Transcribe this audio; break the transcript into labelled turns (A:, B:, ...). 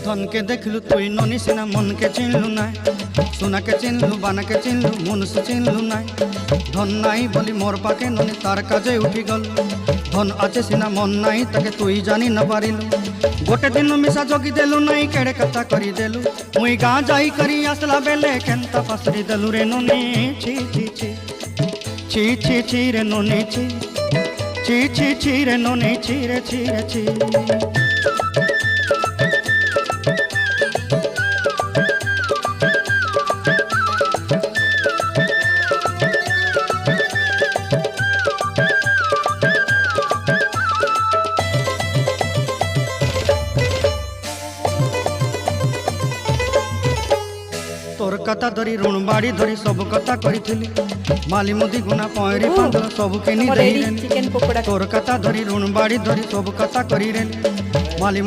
A: धन के देखलु तुई ननी सिना मन के चिन्हलु ना सोना के चिन्हलु बाना के चिन्हलु मनुष्य चिन्हलु ना धन नाई बोली मोर पाके ननी तार काजे उठी गल धन आचे सिना मन नाई ताके तुई जानी न पारिलु गोटे दिन मिसा जगी देलु नाई केड़े कथा करी देलु मुई गाँ जाई करी आसला बेले केंता फासरी देलु रे ननी छी छी छी छी छी छी रे ननी छी छी छी छी रे ननी छी रे छी रे छी तोर कथा धरी ऋण बाड़ी धरी सब कथा करी माली मुदी गुना पहरी पादल सब किनी तोर कथा धरी ऋण बाड़ी धरी सब कथा करी माली